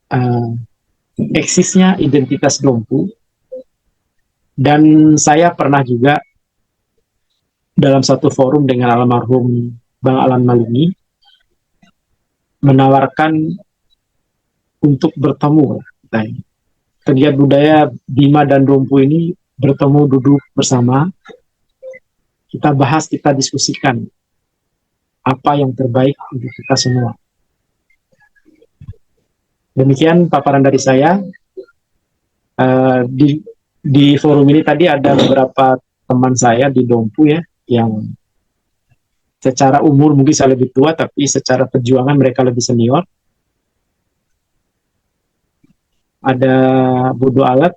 uh, eksisnya identitas Dompu, dan saya pernah juga dalam satu forum dengan almarhum Bang Alan Malini menawarkan untuk bertemu. Nah, pegiat budaya Bima dan Dompu ini bertemu, duduk bersama, kita bahas, kita diskusikan apa yang terbaik untuk kita semua. Demikian paparan dari saya. Di forum ini tadi ada beberapa teman saya di Dompu ya, yang secara umur mungkin saya lebih tua, tapi secara perjuangan mereka lebih senior. Ada Bodo Alat,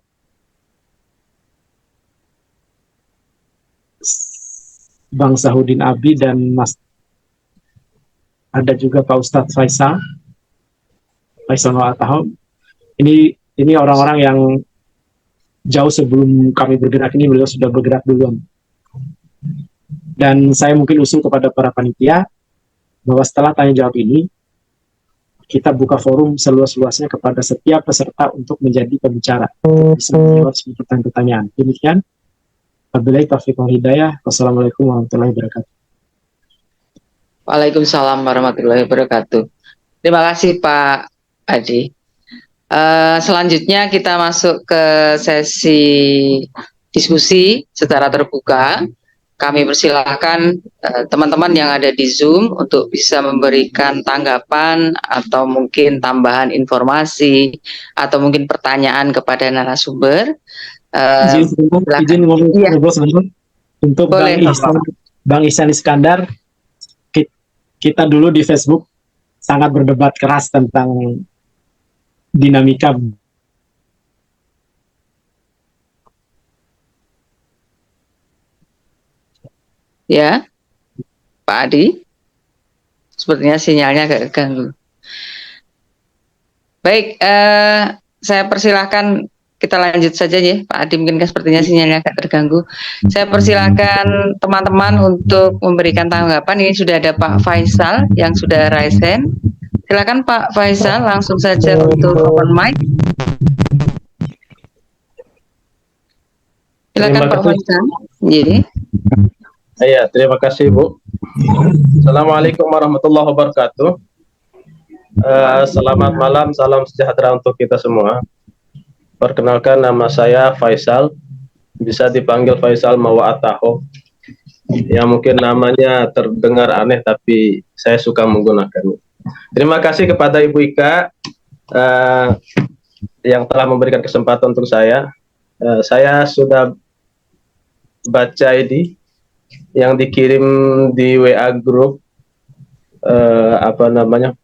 Bang Sahudin Abi, dan Mas, ada juga Pak Ustadz Faisal Ataho. Ini orang-orang yang jauh sebelum kami bergerak ini, beliau sudah bergerak duluan. Dan saya mungkin usul kepada para panitia bahwa setelah tanya jawab ini, kita buka forum seluas-luasnya kepada setiap peserta untuk menjadi pembicara, untuk bisa menjawab semua pertanyaan. Demikian. Wabillahi taufiq wal hidayah. Wassalamualaikum warahmatullahi wabarakatuh. Waalaikumsalam warahmatullahi wabarakatuh. Terima kasih Pak Adi. Selanjutnya kita masuk ke sesi diskusi secara terbuka. Kami persilahkan teman-teman yang ada di Zoom untuk bisa memberikan tanggapan atau mungkin tambahan informasi atau mungkin pertanyaan kepada narasumber. Izin ngobrol sebentar. Untuk Bang Ihsan Iskandar, kita dulu di Facebook sangat berdebat keras tentang dinamika. Ya, Pak Adi, sepertinya sinyalnya agak terganggu. Baik, saya persilahkan kita lanjut saja ya, Pak Adi, mungkin sepertinya sinyalnya agak terganggu. Saya persilahkan teman-teman untuk memberikan tanggapan. Ini sudah ada Pak Faisal yang sudah raise hand. Silakan Pak Faisal, langsung saja untuk open mic. Silakan Pak Faisal. Jadi. Iya, terima kasih Bu. Assalamualaikum warahmatullahi wabarakatuh. Selamat malam, salam sejahtera untuk kita semua. Perkenalkan, nama saya Faisal, bisa dipanggil Faisal Mawa Ataho. Yang mungkin namanya terdengar aneh, tapi saya suka menggunakannya. Terima kasih kepada Ibu Ika yang telah memberikan kesempatan untuk saya. Saya sudah baca ini yang dikirim di WA grup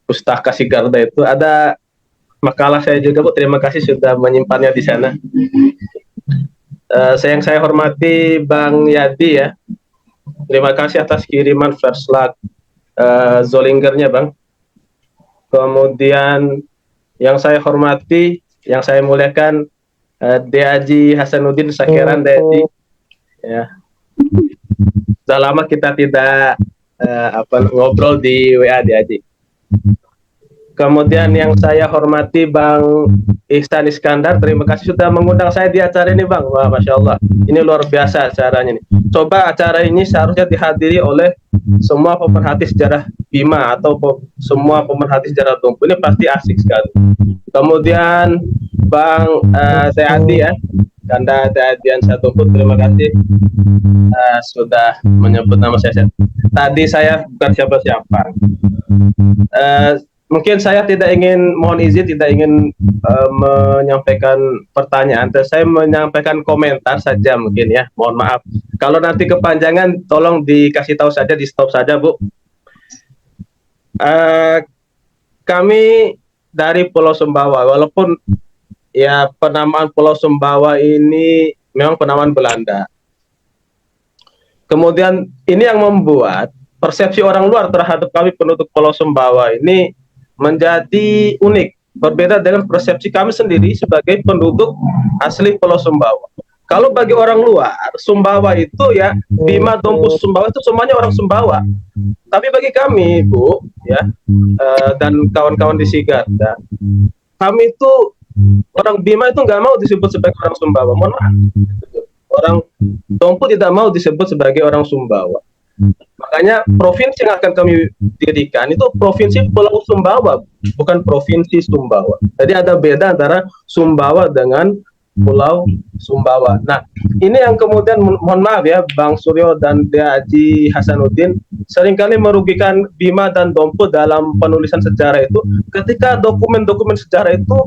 Pustaka Sigarda itu, ada makalah saya juga Bu, terima kasih sudah menyimpannya di sana. Yang saya hormati Bang Yadi ya, terima kasih atas kiriman verslag Zollingernya Bang. Kemudian yang saya hormati, yang saya muliakan Deaji Hasanuddin Sakeran Deaji ya. Sudah lama kita tidak ngobrol di WA Deaji. Kemudian yang saya hormati Bang Ihsan Iskandar, terima kasih sudah mengundang saya di acara ini Bang. Wah, Masya Allah, ini luar biasa acaranya nih. Coba acara ini seharusnya dihadiri oleh semua pemerhati sejarah Bima atau semua pemerhati sejarah Dompu, ini pasti asik sekali. Kemudian Bang Teadi ya, Ganda Teadian Dompu, terima kasih sudah menyebut nama saya. Tadi saya bukan siapa-siapa. Mungkin saya tidak ingin, mohon izin, tidak ingin menyampaikan pertanyaan, saya menyampaikan komentar saja mungkin ya, mohon maaf. Kalau nanti kepanjangan, tolong dikasih tahu saja, di stop saja Bu. Kami dari Pulau Sumbawa, walaupun ya penamaan Pulau Sumbawa ini memang penamaan Belanda. Kemudian ini yang membuat persepsi orang luar terhadap kami penduduk Pulau Sumbawa ini menjadi unik, berbeda dengan persepsi kami sendiri sebagai penduduk asli Pulau Sumbawa. Kalau bagi orang luar, Sumbawa itu ya, Bima, Dompu, Sumbawa itu semuanya orang Sumbawa. Tapi bagi kami, Bu, ya, dan kawan-kawan di Sigarda, kami itu orang Bima itu nggak mau disebut sebagai orang Sumbawa. Mohon maaf. Orang Dompu tidak mau disebut sebagai orang Sumbawa. Makanya provinsi yang akan kami dirikan itu provinsi Pulau Sumbawa, bukan provinsi Sumbawa. Jadi ada beda antara Sumbawa dengan Pulau Sumbawa. Nah, ini yang kemudian mohon maaf ya, Bang Suryo dan Dea Haji Hasanuddin seringkali merugikan Bima dan Dompu dalam penulisan sejarah itu ketika dokumen-dokumen sejarah itu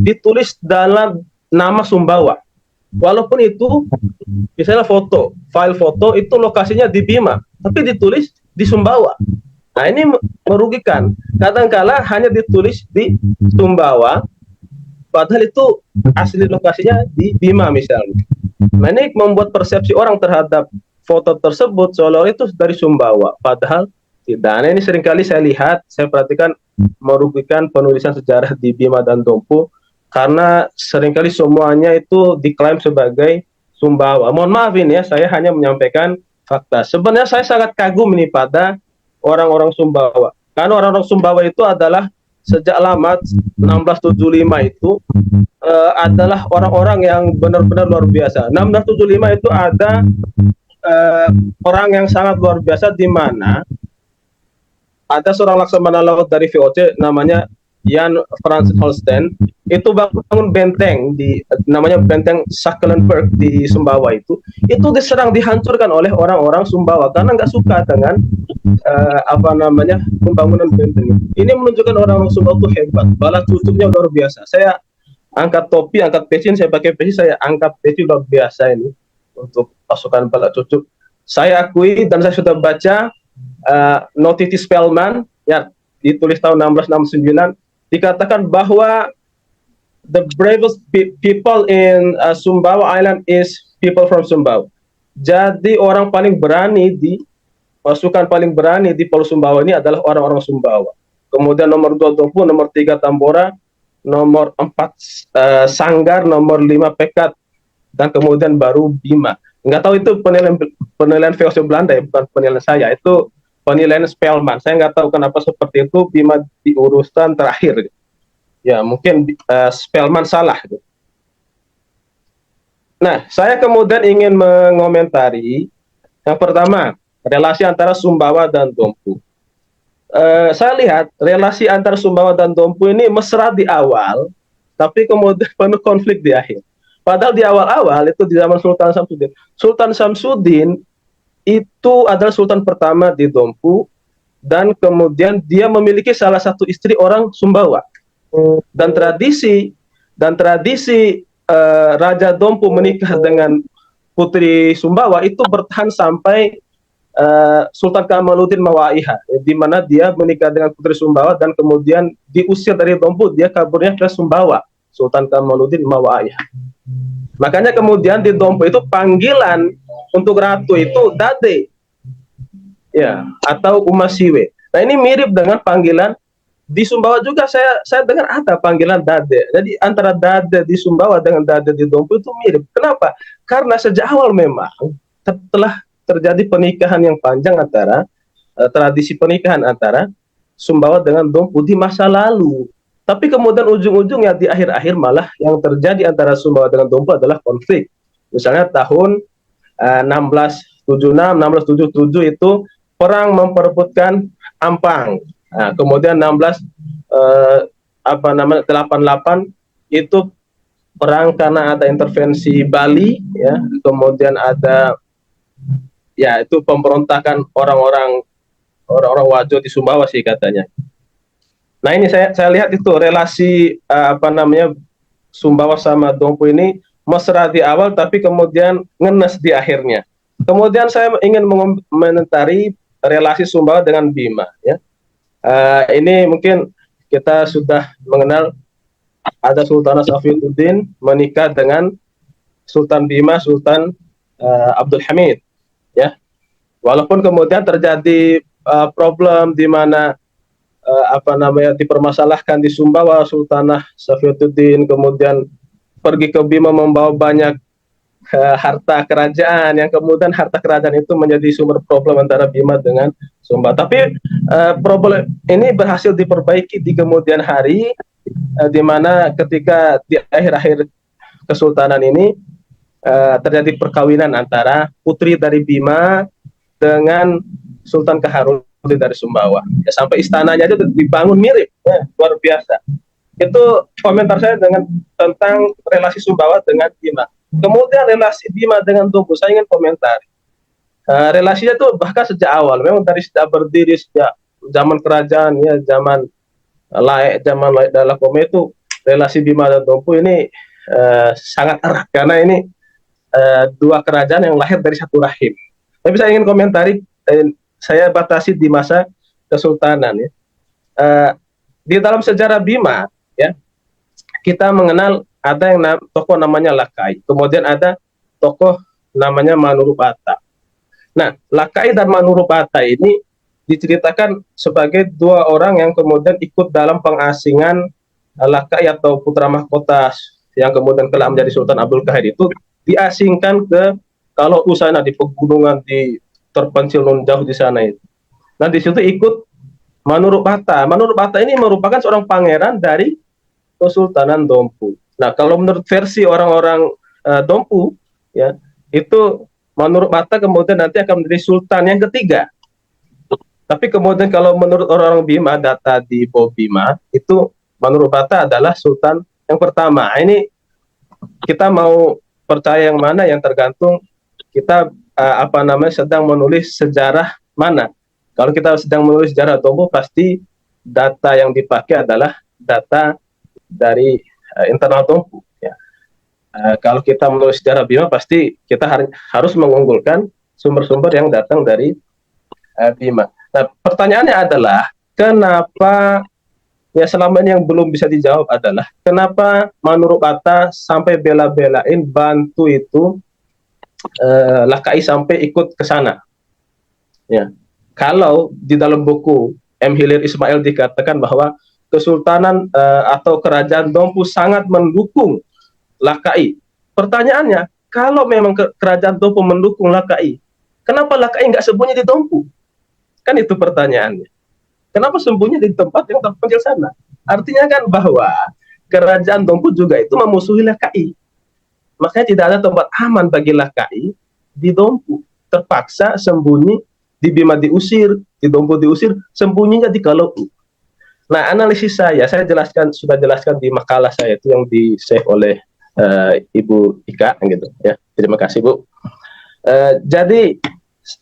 ditulis dalam nama Sumbawa. Walaupun itu misalnya file foto itu lokasinya di Bima, tapi ditulis di Sumbawa. Nah, ini merugikan. Kadang-kala hanya ditulis di Sumbawa, padahal itu asli lokasinya di Bima misalnya. Nah, ini membuat persepsi orang terhadap foto tersebut seolah itu dari Sumbawa, padahal tidak. Nah, ini seringkali saya lihat, saya perhatikan merugikan penulisan sejarah di Bima dan Dompu, karena seringkali semuanya itu diklaim sebagai Sumbawa. Mohon maaf ini ya, saya hanya menyampaikan fakta. Sebenarnya saya sangat kagum ini pada orang-orang Sumbawa. Karena orang-orang Sumbawa itu adalah sejak lama 1675 itu adalah orang-orang yang benar-benar luar biasa. 1675 itu ada orang yang sangat luar biasa, di mana ada seorang laksamana laut dari VOC namanya Jan Frans Holstein, itu bangun benteng di namanya benteng Sakkelenburg di Sumbawa, itu diserang, dihancurkan oleh orang-orang Sumbawa karena nggak suka dengan pembangunan benteng. Ini menunjukkan orang-orang Sumbawa itu hebat, bala cucuknya luar biasa. Saya angkat topi, angkat peci, saya pakai peci, saya angkat peci, luar biasa ini untuk pasukan bala cucuk. Saya akui dan saya sudah baca Notitie Spelman ya, ditulis tahun 1669, dikatakan bahwa the bravest people in Sumbawa Island is people from Sumbawa. Jadi orang paling berani pasukan paling berani di Pulau Sumbawa ini adalah orang-orang Sumbawa. Kemudian nomor 2 Dompu, nomor 3 Tambora, nomor 4 Sanggar, nomor 5 Pekat, dan kemudian baru Bima. Nggak tahu itu penilaian VOC Belanda ya, bukan penilaian saya. Itu penilaian Spelman. Saya nggak tahu kenapa seperti itu, Bima di urutan terakhir. Ya, mungkin Spelman salah. Nah, saya kemudian ingin mengomentari yang pertama, relasi antara Sumbawa dan Dompu. Saya lihat relasi antara Sumbawa dan Dompu ini mesra di awal, tapi kemudian penuh konflik di akhir. Padahal di awal-awal itu di zaman Sultan Samsudin. Sultan Samsudin itu adalah sultan pertama di Dompu, dan kemudian dia memiliki salah satu istri orang Sumbawa. Dan tradisi Raja Dompu menikah dengan putri Sumbawa itu bertahan sampai Sultan Kamaluddin Mawaiha, di mana dia menikah dengan putri Sumbawa dan kemudian diusir dari Dompu, dia kaburnya ke Sumbawa, Sultan Kamaluddin Mawaiha. Makanya kemudian di Dompu itu panggilan untuk ratu itu Dade, ya, atau Umasiwe. Nah, ini mirip dengan panggilan di Sumbawa juga. Saya dengar ada panggilan Dade. Jadi antara Dade di Sumbawa dengan Dade di Dompu itu mirip. Kenapa? Karena sejak awal memang telah terjadi pernikahan yang panjang antara tradisi pernikahan antara Sumbawa dengan Dompu di masa lalu. Tapi kemudian ujung-ujungnya di akhir-akhir malah yang terjadi antara Sumbawa dengan Dompu adalah konflik. Misalnya tahun 1676, 1677 itu perang memperebutkan Ampang. Nah, kemudian 88 itu perang karena ada intervensi Bali, ya. Kemudian ada ya itu pemberontakan orang-orang Wajo di Sumbawa sih katanya. Nah, ini saya lihat itu relasi Sumbawa sama Dompu ini mesra di awal tapi kemudian ngenes di akhirnya. Kemudian saya ingin mengomentari relasi Sumbawa dengan Bima, ya. Ini mungkin kita sudah mengenal ada Sultanah Safiuddin menikah dengan Sultan Bima, Sultan Abdul Hamid, ya. Walaupun kemudian terjadi problem di mana dipermasalahkan di Sumbawa, Sultanah Safiuddin kemudian pergi ke Bima membawa banyak harta kerajaan, yang kemudian harta kerajaan itu menjadi sumber problem antara Bima dengan Sumbawa. Tapi problem ini berhasil diperbaiki di kemudian hari di mana ketika di akhir-akhir kesultanan ini terjadi perkawinan antara putri dari Bima dengan Sultan Kaharudin dari Sumbawa. Ya, sampai istananya itu dibangun mirip, ya, luar biasa. Itu komentar saya tentang relasi Sumbawa dengan Bima. Kemudian relasi Bima dengan Dompu, saya ingin komentar. Relasinya itu bahkan sejak awal, memang dari sejak berdiri, sejak zaman kerajaan, ya, zaman Laik Dalakome itu relasi Bima dan Dompu ini sangat erat karena ini dua kerajaan yang lahir dari satu rahim. Tapi saya ingin komentari, saya batasi di masa kesultanan, ya. Di dalam sejarah Bima, ya, kita mengenal ada yang tokoh namanya Lakai, kemudian ada tokoh namanya Manurupata. Nah, Lakai dan Manurupata ini diceritakan sebagai dua orang yang kemudian ikut dalam pengasingan Lakai atau putra mahkota yang kemudian kelak menjadi Sultan Abdul Qahir itu diasingkan ke kalau sana di pegunungan di terpencil non jauh di sana itu. Nah, di situ ikut Manurupata. Manurupata ini merupakan seorang pangeran dari Kesultanan Dompu. Nah, kalau menurut versi orang-orang Dompu, ya, itu Manurupata kemudian nanti akan menjadi sultan yang ketiga. Tapi kemudian kalau menurut orang-orang Bima, data di Bima, itu Manurupata adalah sultan yang pertama. Ini kita mau percaya yang mana, yang tergantung kita sedang menulis sejarah mana. Kalau kita sedang menulis sejarah Dompu, pasti data yang dipakai adalah data dari internal Dompu. Ya. Kalau kita menulis sejarah Bima, pasti kita harus mengunggulkan sumber-sumber yang datang dari Bima. Nah, pertanyaannya adalah kenapa, ya, selama ini yang belum bisa dijawab adalah kenapa Manurupata sampai bela-belain bantu itu Lakai sampai ikut ke sana. Ya. Kalau di dalam buku M. Hilir Ismail dikatakan bahwa Kesultanan atau Kerajaan Dompu sangat mendukung Lakai. Pertanyaannya, kalau memang Kerajaan Dompu mendukung Lakai, kenapa Lakai nggak sembunyi di Dompu? Kan itu pertanyaannya. Kenapa sembunyi di tempat yang terpencil sana? Artinya kan bahwa Kerajaan Dompu juga itu memusuhi Lakai. Makanya tidak ada tempat aman bagi Lakai di Dompu. Terpaksa sembunyi, di Bima diusir, di Dompu diusir, sembunyinya di Kaloku. Nah, analisis saya sudah jelaskan di makalah saya itu yang di-save oleh Ibu Ika, gitu, ya. Terima kasih, Bu. Jadi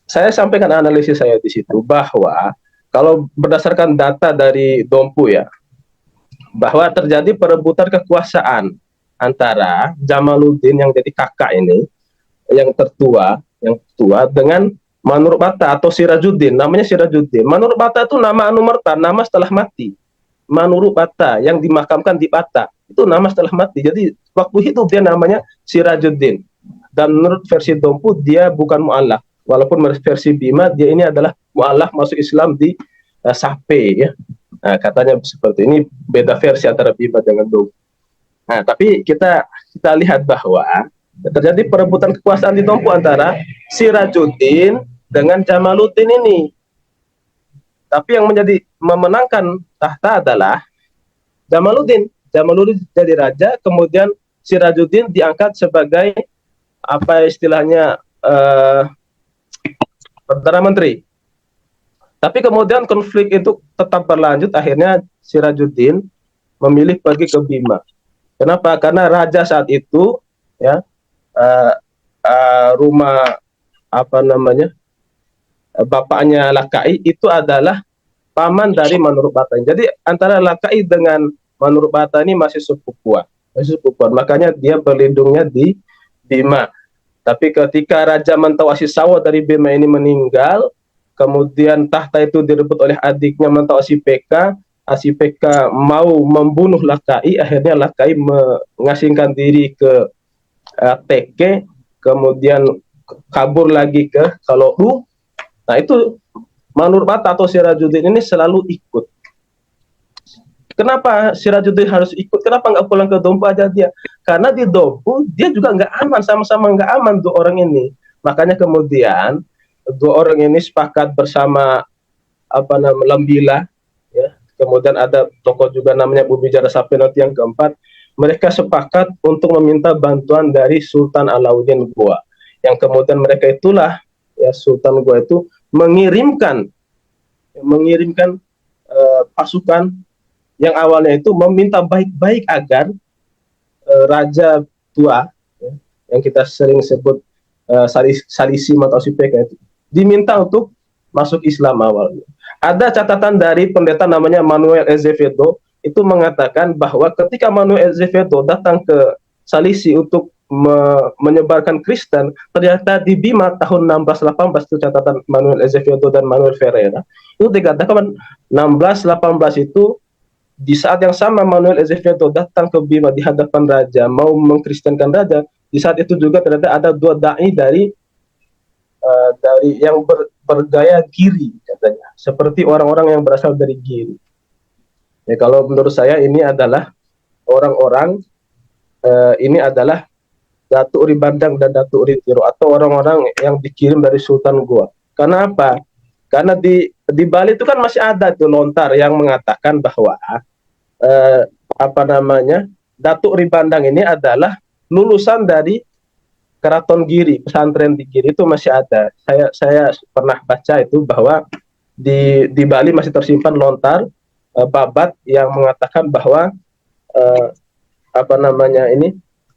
saya sampaikan analisis saya di situ bahwa kalau berdasarkan data dari Dompu, ya, bahwa terjadi perebutan kekuasaan antara Jamaluddin yang jadi kakak ini, yang tua dengan Manurupata atau Sirajuddin, namanya Sirajuddin. Manurupata itu nama Anumerta, nama setelah mati. Manurupata yang dimakamkan di Pata, itu nama setelah mati. Jadi waktu hidup dia namanya Sirajuddin. Dan menurut versi Dompu dia bukan mu'allaf. Walaupun versi Bima dia ini adalah mu'allaf masuk Islam di Sape, ya. Nah, katanya seperti ini, beda versi antara Bima dengan Dompu. Nah, tapi kita lihat bahwa terjadi perebutan kekuasaan di Dompu antara Sirajuddin dengan Jamaluddin ini. Tapi yang memenangkan tahta adalah Jamaluddin. Jamaluddin jadi raja, kemudian Sirajuddin diangkat sebagai apa istilahnya Perdana Menteri. Tapi kemudian konflik itu tetap berlanjut, akhirnya Sirajuddin memilih pergi ke Bima. Kenapa? Karena raja saat itu, ya, rumah bapaknya Lakai itu adalah paman dari Manurupata. Jadi antara Lakai dengan Manurupata ini masih sepupuan. Makanya dia berlindungnya di Bima. Tapi ketika Raja Mentawai Sawo dari Bima ini meninggal, kemudian tahta itu direbut oleh adiknya Mentawai PK. PK mau membunuh Lakai, akhirnya Lakai mengasingkan diri ke Teke, kemudian kabur lagi ke Kalohu. Nah, itu Manurupata atau Sirajuddin ini selalu ikut. Kenapa Sirajuddin harus ikut? Kenapa nggak pulang ke Dompu aja dia? Karena di Dompu dia juga nggak aman, sama-sama nggak aman dua orang ini. Makanya kemudian dua orang ini sepakat bersama Lembila, ya, kemudian ada tokoh juga namanya Bumijara Sapinoti yang keempat. Mereka sepakat untuk meminta bantuan dari Sultan Alauddin Goa, yang kemudian mereka itulah, ya, Sultan Goa itu mengirimkan pasukan yang awalnya itu meminta baik-baik agar Raja Tua, ya, yang kita sering sebut Salisi atau Sipeka itu diminta untuk masuk Islam awalnya. Ada catatan dari pendeta namanya Manuel Azevedo, itu mengatakan bahwa ketika Manuel Azevedo datang ke Salisi untuk menyebarkan Kristen, ternyata di Bima tahun 1618, itu catatan Manuel Azevedo dan Manuel Ferreira, itu dikatakan 1618 itu di saat yang sama Manuel Azevedo datang ke Bima di hadapan raja, mau mengkristenkan raja. Di saat itu juga ternyata ada dua dai dari yang bergaya Giri, katanya, seperti orang-orang yang berasal dari Giri. Ya, kalau menurut saya ini adalah orang-orang ini adalah Datuk Uri Bandang dan Datuk Uri Tiro, atau orang-orang yang dikirim dari Sultan Goa. Karena apa? Karena di Bali itu kan masih ada tuh lontar yang mengatakan bahwa Datuk Uri Bandang ini adalah lulusan dari Keraton Giri, pesantren di Giri itu masih ada. Saya pernah baca itu bahwa di Bali masih tersimpan lontar babat yang mengatakan bahwa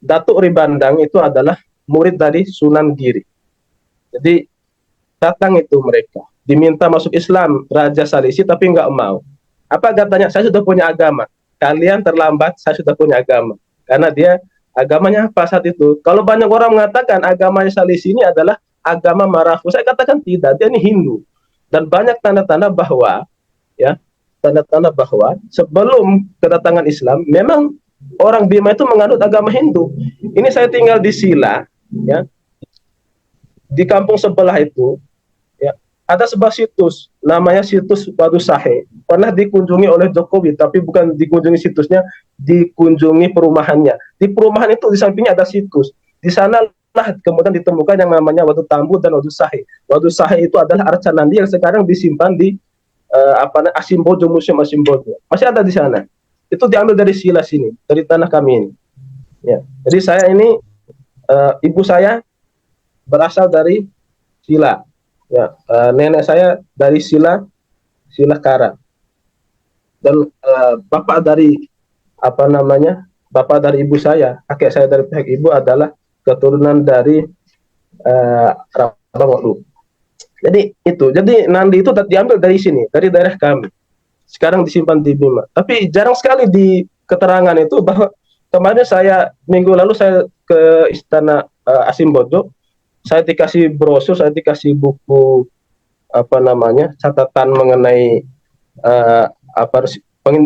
Datuk Uri Bandang itu adalah murid dari Sunan Giri. Jadi datang itu mereka, diminta masuk Islam Raja Salisi, tapi nggak mau. Apa katanya? Saya sudah punya agama. Kalian terlambat, saya sudah punya agama. Karena dia agamanya apa saat itu? Kalau banyak orang mengatakan agamanya Salisi ini adalah agama Marafu, saya katakan tidak, dia ini Hindu. Dan banyak tanda-tanda bahwa, ya, sebelum kedatangan Islam, memang orang Bima itu menganut agama Hindu. Ini saya tinggal di Sila, ya, di kampung sebelah itu, ya, ada sebuah situs, namanya situs Wadu Sahe. Pernah dikunjungi oleh Jokowi, tapi bukan dikunjungi situsnya, dikunjungi perumahannya. Di perumahan itu di sampingnya ada situs. Di sana lah kemudian ditemukan yang namanya Wadu Tambu dan Wadu Sahe. Wadu Sahe itu adalah Arcanandi yang sekarang disimpan di Asimbojo, Museum Asimbojo. Masih ada di sana. Itu diambil dari Sila sini, dari tanah kami ini. Ya. Jadi saya ini, ibu saya berasal dari Sila. Ya, nenek saya dari Sila Kara. Dan bapak dari ibu saya, kakek saya dari pihak ibu adalah keturunan dari Rabang Walu. Jadi Nandi itu diambil dari sini, dari daerah kami. Sekarang disimpan di Bima. Tapi jarang sekali di keterangan itu bahwa kemarin minggu lalu saya ke Istana Asimbojo, saya dikasih brosur, saya dikasih buku catatan mengenai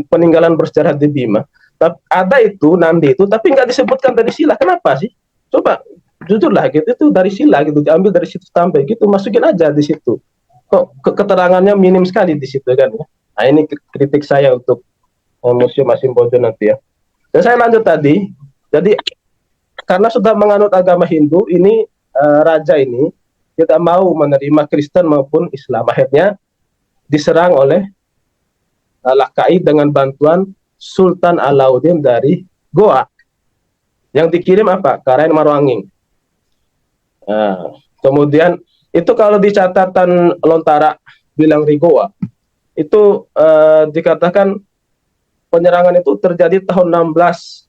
peninggalan bersejarah di Bima. Ada itu Nandi itu, tapi nggak disebutkan dari Sila. Kenapa sih? Coba jujurlah gitu, itu dari Sila gitu, diambil dari situ sampai gitu, masukin aja di situ. Kok keterangannya minim sekali di situ kan ya. Nah, ini kritik saya untuk Museum Asimbojo nanti ya. Dan saya lanjut tadi, jadi karena sudah menganut agama Hindu, ini raja ini tidak mau menerima Kristen maupun Islam. Akhirnya diserang oleh Lakai dengan bantuan Sultan Alauddin dari Goa. Yang dikirim apa? Karain Marwanging. Kemudian itu kalau di catatan Lontara bilang di Goa, itu dikatakan penyerangan itu terjadi tahun 1618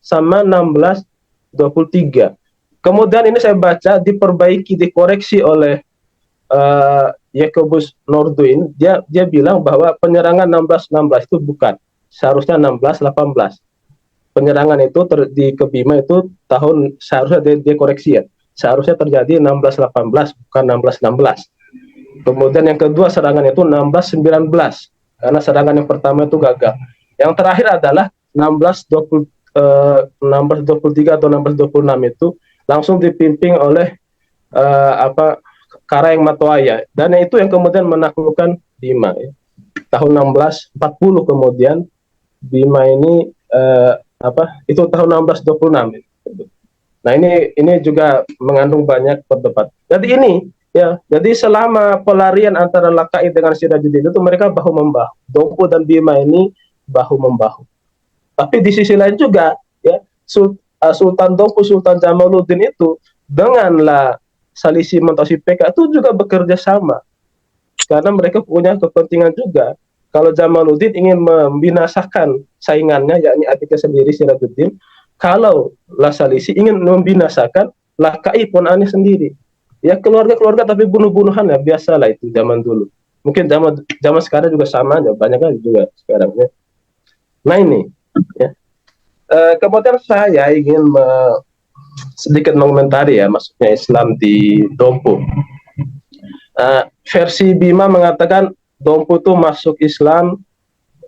sama 1623. Kemudian ini saya baca diperbaiki, dikoreksi oleh Jacobus Norduin. Dia bilang bahwa penyerangan 1616 itu bukan, seharusnya 1618. Penyerangan itu di Kebima itu tahun seharusnya dikoreksi ya. Seharusnya terjadi 1618 bukan 1616. Kemudian yang kedua serangan itu 1619, karena serangan yang pertama itu gagal. Yang terakhir adalah 1623 atau 1626 itu langsung dipimpin oleh Karaeng Matoaya, dan itu yang kemudian menaklukkan Bima. Ya. Tahun 1640 kemudian Bima ini itu tahun 1626. Nah ini juga mengandung banyak perdebatan. Jadi ini Ya, jadi selama pelarian antara Lakai dengan Sirajuddin itu mereka bahu membahu. Dompu dan Bima ini bahu membahu. Tapi di sisi lain juga, ya, Sultan Dompu, Sultan Jamaluddin itu denganlah Salisi Montosi PK itu juga bekerja sama karena mereka punya kepentingan juga. Kalau Jamaluddin ingin membinasakan saingannya, yakni adiknya sendiri Sirajuddin, kalau Salisi ingin membinasakan Lakai Ponani sendiri. Ya keluarga-keluarga tapi bunuh-bunuhan ya, biasalah itu zaman dulu. Mungkin zaman sekarang juga sama aja, banyak kan juga sekarang ya. Nah ini, ya. Kemudian saya ingin sedikit mengomentari ya masuknya Islam di Dompu. Versi Bima mengatakan Dompu itu masuk Islam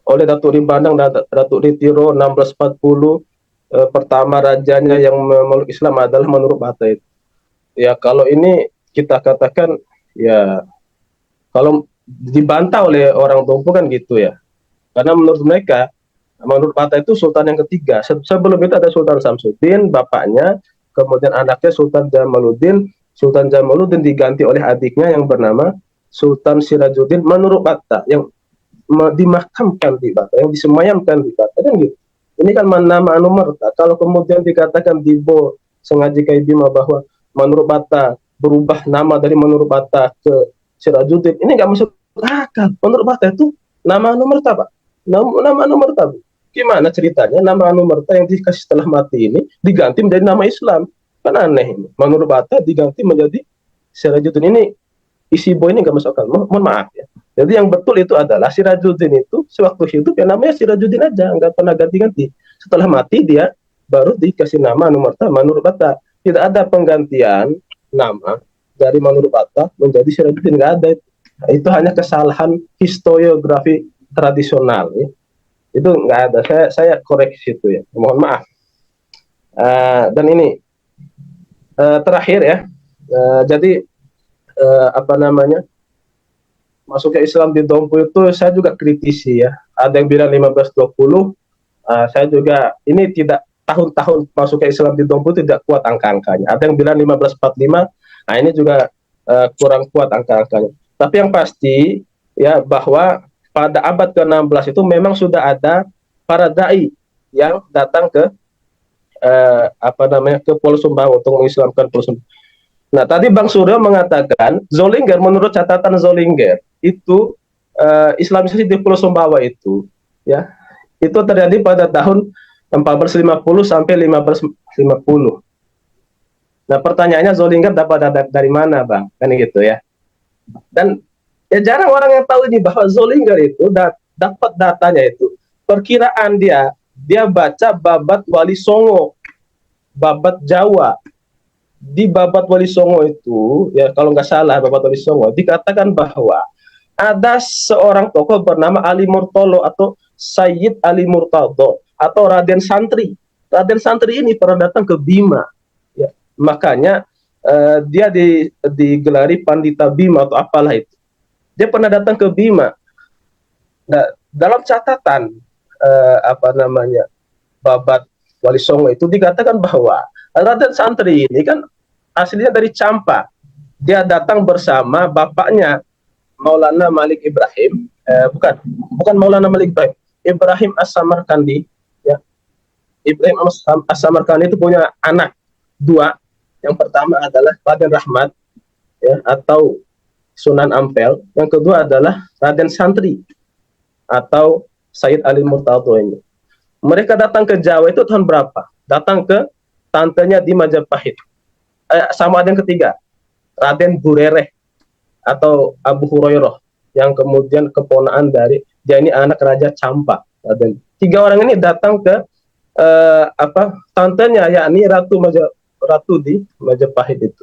oleh Datuk Ribandang dan Datuk Ritiro 1640. Pertama rajanya yang memeluk Islam adalah menurut Bata itu. Ya kalau ini kita katakan ya kalau dibantah oleh orang Dompu kan gitu ya. Karena menurut mereka, menurut Bata itu Sultan yang ketiga. Sebelum itu ada Sultan Samsudin, bapaknya, kemudian anaknya Sultan Jamaluddin. Sultan Jamaluddin diganti oleh adiknya yang bernama Sultan Sirajuddin menurut Bata, yang dimakamkan di Bata, yang disemayamkan di Bata kan gitu. Ini kan nama Anumerta. Kalau kemudian dikatakan Dibo Sengaji Kai Bima bahwa menurut Bata berubah nama dari menurut Bata ke Sirajuddin, ini nggak masuk akal. Menurut Bata itu nama Anumerta, Pak. Nama Anumerta. Gimana ceritanya nama Anumerta yang dikasih setelah mati ini diganti menjadi nama Islam? Kan aneh ini. Menurut Bata diganti menjadi Sirajuddin. Ini isi boy ini nggak masuk akal. Mohon maaf ya. Jadi yang betul itu adalah Sirajuddin itu sewaktu hidup ya namanya Sirajuddin aja, nggak pernah ganti-ganti. Setelah mati dia baru dikasih nama Anumerta menurut Bata. Tidak ada penggantian nama dari menurut Bata menjadi Sirajuddin, nggak ada. Itu hanya kesalahan historiografi tradisional ya. Itu nggak ada. Saya koreksi itu ya. Mohon maaf. Dan ini terakhir ya. Jadi apa namanya? Masuknya Islam di Dompu itu saya juga kritisi ya. Ada yang bilang 1520. Saya juga ini tidak tahun-tahun masuknya Islam di Dompu tidak kuat angka-angkanya. Ada yang bilang 1545. Nah ini juga kurang kuat angka-angkanya. Tapi yang pasti ya bahwa pada abad ke-16 itu memang sudah ada para dai yang datang ke apa namanya ke Pulau Sumbawa untuk mengislamkan Pulau Sumbawa. Nah, tadi Bang Suryo mengatakan Zollinger, menurut catatan Zollinger itu Islamisasi di Pulau Sumbawa itu ya itu terjadi pada tahun 1450 sampai 1550. Nah, pertanyaannya Zollinger dapat dari mana, Bang? Kan gitu ya. Dan ya jarang orang yang tahu ini bahwa Zollinger itu dapat datanya itu perkiraan dia baca Babat Wali Songo, Babat Jawa. Di Babat Wali Songo itu ya kalau nggak salah Babat Wali Songo dikatakan bahwa ada seorang tokoh bernama Ali Murtolo atau Sayyid Ali Murtado atau Raden Santri. Raden Santri ini pernah datang ke Bima ya. Makanya dia digelari Pandita Bima atau apalah itu. Dia pernah datang ke Bima. Nah, dalam catatan apa namanya Babat Wali Songo itu dikatakan bahwa Raden Santri ini kan aslinya dari Campa. Dia datang bersama bapaknya Maulana Malik Ibrahim, bukan Maulana Malik Ibrahim, Ibrahim As-Samarkandi. Ya. Ibrahim As-Samarkandi itu punya anak dua. Yang pertama adalah Raden Rahmat, ya, atau Sunan Ampel. Yang kedua adalah Raden Santri atau Sayyid Ali Murtado ini. Mereka datang ke Jawa itu tahun berapa? Datang ke tantenya di Majapahit. Sama ada yang ketiga, Raden Burereh atau Abu Hurairah yang kemudian keponaan dari dia ini anak Raja Campa. Raden. Tiga orang ini datang ke tantenya yakni Ratu di Majapahit itu.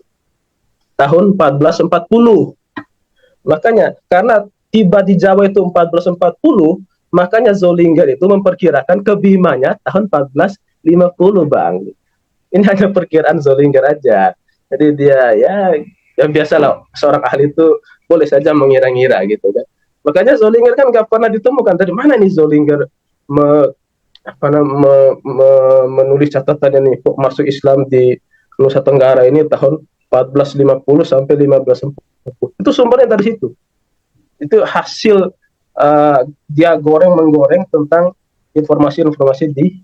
Tahun 1440. Makanya karena tiba di Jawa itu 1440, makanya Zollinger itu memperkirakan kebimanya tahun 1450, Bang. Ini hanya perkiraan Zollinger aja. Jadi dia ya biasalah seorang ahli itu boleh saja mengira-ngira gitu kan. Makanya Zollinger kan nggak pernah ditemukan dari mana nih Zollinger menulis catatan ini masuk Islam di Nusa Tenggara ini tahun 1450 sampai 1540. Itu sumbernya dari situ. Itu hasil dia menggoreng tentang informasi-informasi di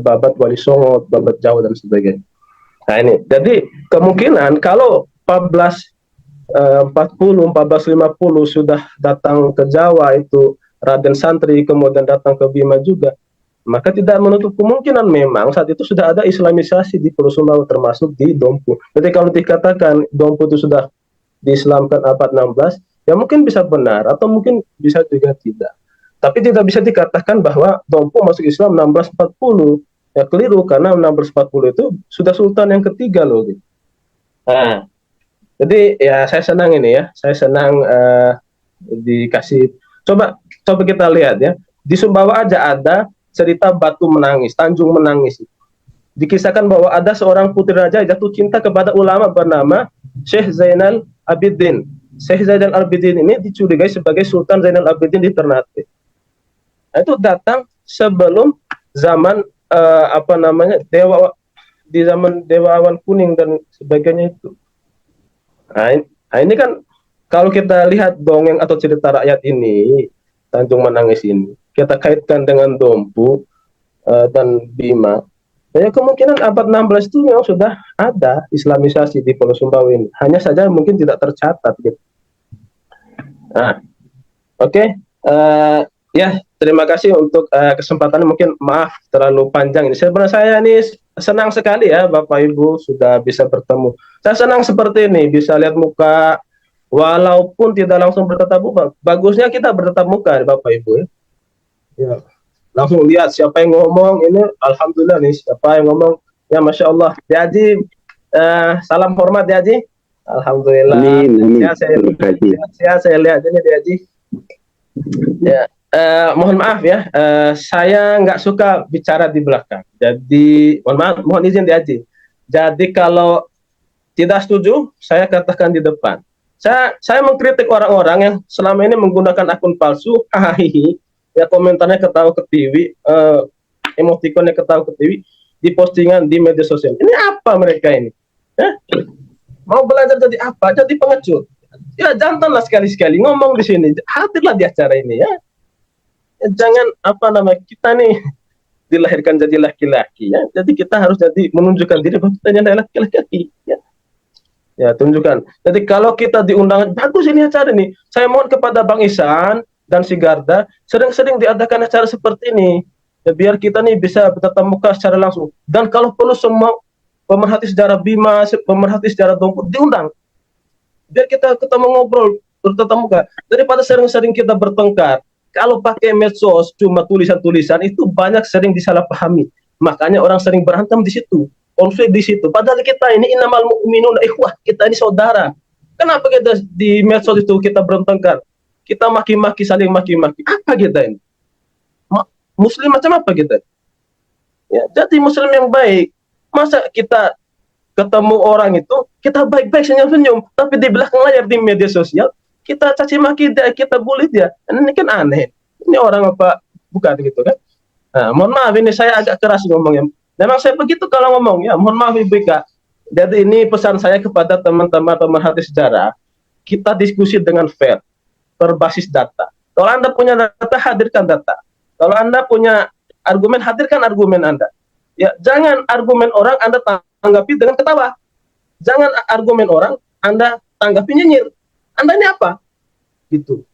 Babat Wali Songo, Babat Jawa dan sebagainya. Nah ini, jadi kemungkinan kalau 1440, 1450 sudah datang ke Jawa itu Raden Santri, kemudian datang ke Bima juga, maka tidak menutup kemungkinan memang saat itu sudah ada Islamisasi di Pulau Sumbawa termasuk di Dompu. Jadi kalau dikatakan Dompu itu sudah diislamkan abad 16, ya mungkin bisa benar atau mungkin bisa juga tidak. Tapi tidak bisa dikatakan bahwa Dompu masuk Islam 1640. Ya keliru, karena 1640 itu sudah sultan yang ketiga loh. Gitu. Nah, jadi ya saya senang ini ya, saya senang dikasih. Coba kita lihat ya, di Sumbawa aja ada cerita Batu Menangis, Tanjung Menangis. Dikisahkan bahwa ada seorang putri raja jatuh cinta kepada ulama bernama Syekh Zainal Abidin. Syekh Zainal Abidin ini dicurigai sebagai Sultan Zainal Abidin di Ternate. Nah, itu datang sebelum zaman di zaman Dewa Awan Kuning dan sebagainya itu. Nah, ini kan kalau kita lihat dongeng atau cerita rakyat ini, Tanjung Menangis ini, kita kaitkan dengan Dompu dan Bima, ya kemungkinan abad 16 itu memang sudah ada Islamisasi di Pulau Sumbawa ini. Hanya saja mungkin tidak tercatat gitu. Nah, oke. Ya, terima kasih untuk kesempatannya. Mungkin maaf terlalu panjang ini. Sebenarnya saya ini senang sekali ya Bapak Ibu sudah bisa bertemu. Saya senang seperti ini, bisa lihat muka walaupun tidak langsung bertatap muka. Bagusnya kita bertatap muka Bapak Ibu ya. Ya, langsung lihat siapa yang ngomong ini. Alhamdulillah nih siapa yang ngomong. Ya Masya Allah. Diaji, salam hormat Diaji. Alhamdulillah. Amin. Ya, saya lihat ini Diaji. Ya. Mohon maaf ya, saya nggak suka bicara di belakang. Jadi mohon izin Diaji. Jadi kalau tidak setuju, saya katakan di depan. Saya mengkritik orang-orang yang selama ini menggunakan akun palsu, ya komentarnya ketawa-ketiwi, emotikonnya ketawa-ketiwi di postingan di media sosial. Ini apa mereka ini? Mau belajar jadi apa? Jadi pengecut. Ya jantanlah sekali-sekali ngomong di sini. Hadirlah di acara ini ya. Jangan kita nih dilahirkan jadi laki-laki ya, jadi kita harus jadi menunjukkan diri bahwa kita adalah laki-laki ya tunjukkan. Jadi kalau kita diundang, bagus ini acara ini, saya mohon kepada Bang Ihsan dan si Garda sering-sering diadakan acara seperti ini ya, biar kita nih bisa bertatap muka secara langsung. Dan kalau perlu semua pemerhati sejarah Bima, pemerhati sejarah Dompu diundang, biar kita ketemu ngobrol bertatap muka, daripada sering-sering kita bertengkar. Kalau pakai medsos cuma tulisan-tulisan itu banyak sering disalahpahami. Makanya orang sering berantem di situ, konflik di situ. Padahal kita ini innamal mu'minuna ikhwah, kita ini saudara. Kenapa kita di medsos itu kita bertengkar? Kita maki-maki, saling maki-maki. Apa kita ini? Muslim macam apa kita? Ya, jadi muslim yang baik. Masa kita ketemu orang itu kita baik-baik senyum-senyum, tapi di belakang layar di media sosial kita caci maki dia, kita bully dia. Ini kan aneh. Ini orang apa bukan gitu kan? Nah, mohon maaf ini saya agak keras ngomongnya. Memang saya begitu kalau ngomong ya. Mohon maaf Ibu Ika. Jadi ini pesan saya kepada teman-teman pemerhati sejarah. Kita diskusi dengan fair, berbasis data. Kalau Anda punya data, hadirkan data. Kalau Anda punya argumen, hadirkan argumen Anda. Ya, jangan argumen orang Anda tanggapi dengan ketawa. Jangan argumen orang Anda tanggapi nyinyir. Anda ini apa? Gitu.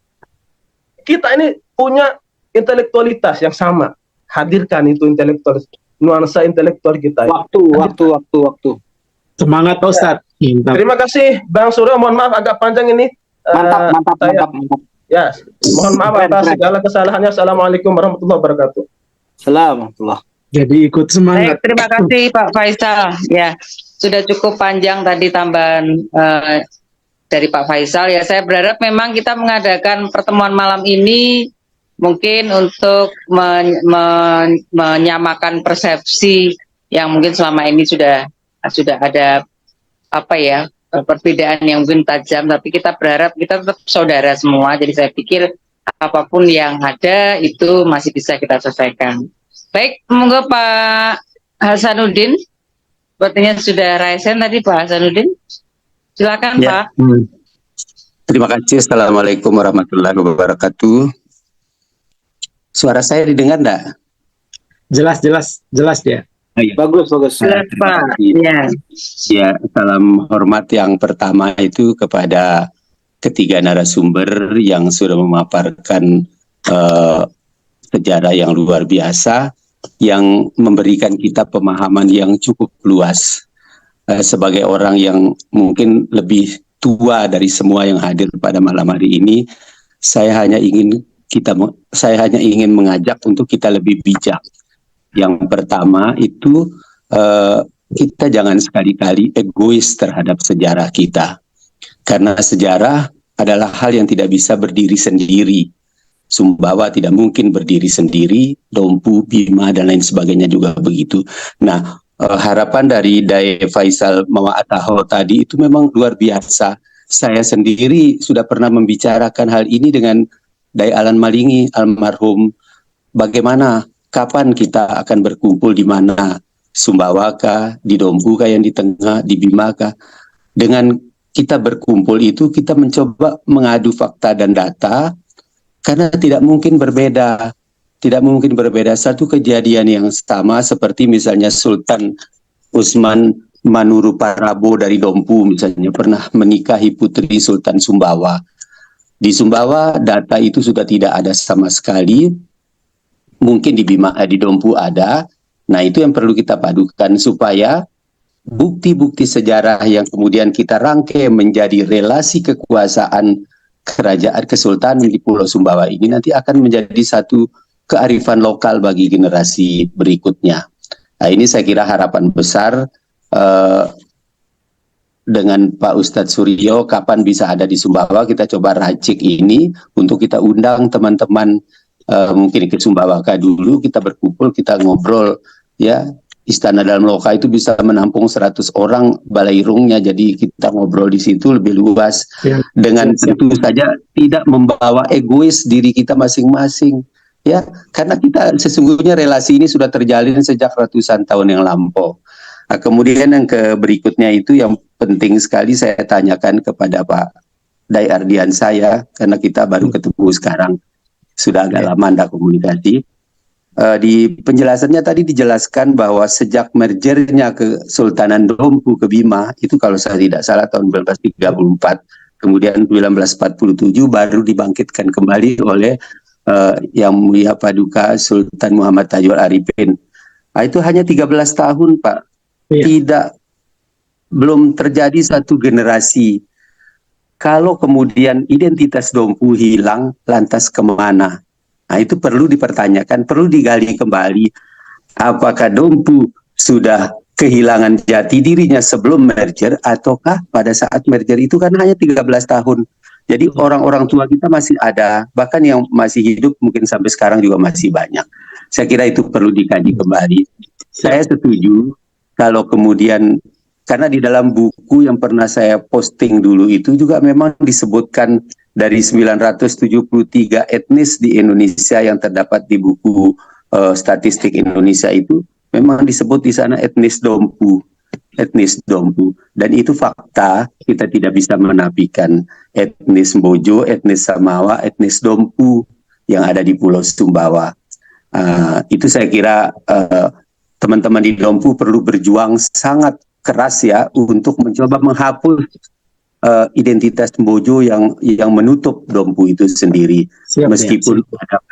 Kita ini punya intelektualitas yang sama. Hadirkan itu intelektualitas, nuansa intelektual kita. Waktu. Semangat Pak Ustadz. Ya. Terima kasih Bang Suryo. Mohon maaf agak panjang ini. Mantap. Ya, mohon maaf atas segala kesalahannya. Assalamualaikum warahmatullahi wabarakatuh. Assalamualaikum. Jadi ikut semangat. Baik, terima kasih Pak Faisal. Ya, sudah cukup panjang tadi tambahan dari Pak Faisal. Ya, saya berharap memang kita mengadakan pertemuan malam ini mungkin untuk menyamakan persepsi yang mungkin selama ini sudah ada perbedaan yang mungkin tajam, tapi kita berharap kita tetap saudara semua. Jadi saya pikir apapun yang ada itu masih bisa kita selesaikan. Baik, monggo Pak Hasanuddin. Sepertinya sudah raisen tadi Pak Hasanuddin. Silakan Ya. Pak. Terima kasih. Assalamualaikum warahmatullahi wabarakatuh. Suara saya didengar enggak? Jelas dia. Bagus, bagus. Jelas Pak. kasih. Ya. Ya, salam hormat yang pertama itu kepada ketiga narasumber yang sudah memaparkan sejarah yang luar biasa, yang memberikan kita pemahaman yang cukup luas. Sebagai orang yang mungkin lebih tua dari semua yang hadir pada malam hari ini, saya hanya ingin mengajak untuk kita lebih bijak. Yang pertama itu kita jangan sekali-kali egois terhadap sejarah kita, karena sejarah adalah hal yang tidak bisa berdiri sendiri. Sumbawa tidak mungkin berdiri sendiri, Dompu, Bima dan lain sebagainya juga begitu. Nah, harapan dari Dai Faisal Mawa'ataho tadi itu memang luar biasa. Saya sendiri sudah pernah membicarakan hal ini dengan Dai Alan Malingi almarhum. Bagaimana, kapan kita akan berkumpul di mana? Sumbawa kah, di Dompu kah yang di tengah, di Bima kah? Dengan kita berkumpul itu kita mencoba mengadu fakta dan data, karena tidak mungkin berbeda. Tidak mungkin berbeda. Satu kejadian yang sama seperti misalnya Sultan Usman Manuru Parabo dari Dompu misalnya pernah menikahi putri Sultan Sumbawa. Di Sumbawa data itu sudah tidak ada sama sekali. Mungkin di Dompu ada. Nah, itu yang perlu kita padukan supaya bukti-bukti sejarah yang kemudian kita rangkai menjadi relasi kekuasaan kerajaan kesultanan di Pulau Sumbawa ini nanti akan menjadi satu kearifan lokal bagi generasi berikutnya. Nah, ini saya kira harapan besar dengan Pak Ustadz Suryo, kapan bisa ada di Sumbawa, kita coba racik ini untuk kita undang teman-teman mungkin ke Sumbawaka dulu, kita berkumpul, kita ngobrol ya. Istana Dalam Loka itu bisa menampung 100 orang balairungnya, jadi kita ngobrol di situ lebih luas ya, dengan tentu saja tidak membawa egois diri kita masing-masing ya, karena kita sesungguhnya relasi ini sudah terjalin sejak ratusan tahun yang lampau. Nah, kemudian yang berikutnya itu yang penting sekali saya tanyakan kepada Pak Dai Ardian saya, karena kita baru ketemu sekarang, sudah agak lama ada komunikasi. Di penjelasannya tadi dijelaskan bahwa sejak mergernya Kesultanan Dompu ke Bima itu kalau saya tidak salah tahun 1934, kemudian 1947 baru dibangkitkan kembali oleh Yang Mulia Paduka Sultan Muhammad Tajul Arifin. Nah, itu hanya 13 tahun Pak, belum terjadi satu generasi. Kalau kemudian identitas Dompu hilang, lantas kemana? Nah, itu perlu dipertanyakan, perlu digali kembali. Apakah Dompu sudah kehilangan jati dirinya sebelum merger, ataukah pada saat merger itu kan hanya 13 tahun. Jadi orang-orang tua kita masih ada, bahkan yang masih hidup mungkin sampai sekarang juga masih banyak. Saya kira itu perlu dikaji kembali. Saya setuju kalau kemudian, karena di dalam buku yang pernah saya posting dulu itu juga memang disebutkan dari 973 etnis di Indonesia yang terdapat di buku statistik Indonesia itu memang disebut di sana etnis Dompu, dan itu fakta, kita tidak bisa menafikan. Etnis Mbojo, etnis Samawa, etnis Dompu yang ada di Pulau Sumbawa. Itu saya kira teman-teman di Dompu perlu berjuang sangat keras ya untuk mencoba menghapus identitas Mbojo yang menutup Dompu itu sendiri. Meskipun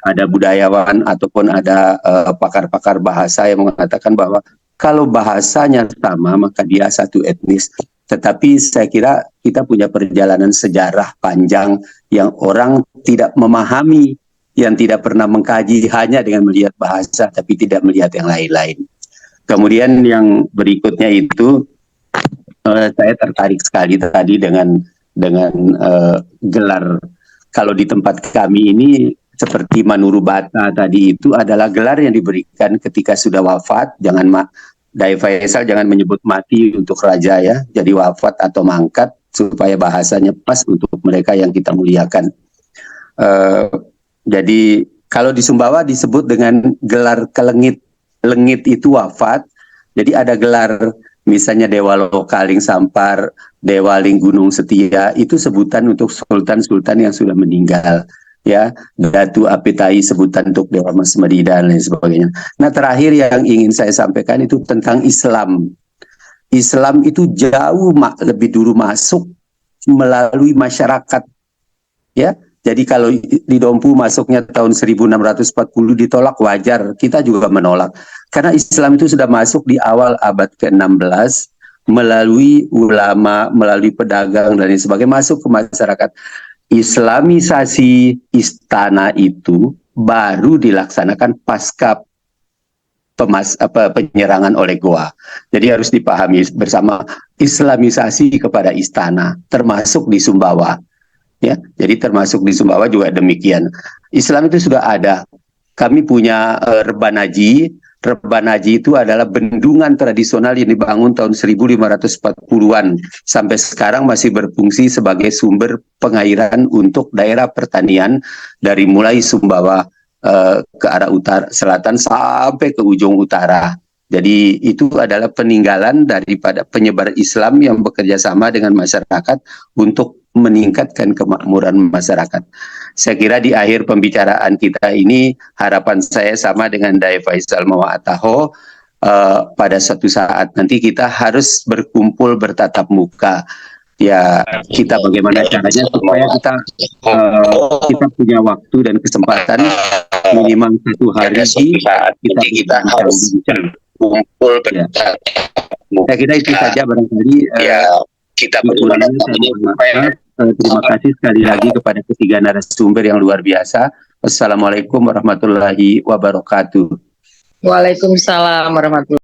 ada budayawan ataupun ada pakar-pakar bahasa yang mengatakan bahwa kalau bahasanya sama maka dia satu etnis. Tetapi saya kira kita punya perjalanan sejarah panjang yang orang tidak memahami, yang tidak pernah mengkaji hanya dengan melihat bahasa tapi tidak melihat yang lain-lain. Kemudian yang berikutnya itu saya tertarik sekali tadi dengan gelar. Kalau di tempat kami ini seperti Manuru Bata tadi itu adalah gelar yang diberikan ketika sudah wafat. Dai Faisal jangan menyebut mati untuk raja ya, jadi wafat atau mangkat supaya bahasanya pas untuk mereka yang kita muliakan. Jadi kalau di Sumbawa disebut dengan gelar kelengit. Lengit itu wafat. Jadi ada gelar Misalnya Dewa Lokaling Sampar, Dewa Ling Gunung Setia, itu sebutan untuk sultan-sultan yang sudah meninggal. Ya, Datu Apitai sebutan untuk Dewa Masmedi dan lain sebagainya. Nah, terakhir yang ingin saya sampaikan itu tentang Islam. Islam itu jauh lebih dulu masuk melalui masyarakat. Ya, jadi kalau di Dompu masuknya tahun 1640 ditolak, wajar, kita juga menolak. Karena Islam itu sudah masuk di awal abad ke-16 melalui ulama, melalui pedagang dan lain sebagainya, masuk ke masyarakat. Islamisasi istana itu baru dilaksanakan pasca penyerangan oleh Goa. Jadi harus dipahami bersama, Islamisasi kepada istana, termasuk di Sumbawa. Ya, jadi termasuk di Sumbawa juga demikian. Islam itu sudah ada. Kami punya Rebanaji. Rebanaji itu adalah bendungan tradisional yang dibangun tahun 1540-an. Sampai sekarang masih berfungsi sebagai sumber pengairan untuk daerah pertanian dari mulai Sumbawa ke arah selatan sampai ke ujung utara. Jadi itu adalah peninggalan daripada penyebar Islam yang bekerja sama dengan masyarakat untuk meningkatkan kemakmuran masyarakat. Saya kira di akhir pembicaraan kita ini, harapan saya sama dengan Dai Faisal Mawataho, pada suatu saat nanti kita harus berkumpul bertatap muka. Ya, kita bagaimana caranya supaya kita punya waktu dan kesempatan minimal 1 hari saat kita harus kumpul bertatap muka. Saya kira itu saja barangkali. Kita terima kasih sekali lagi kepada ketiga narasumber yang luar biasa. Wassalamualaikum warahmatullahi wabarakatuh. Waalaikumsalam warahmatullahi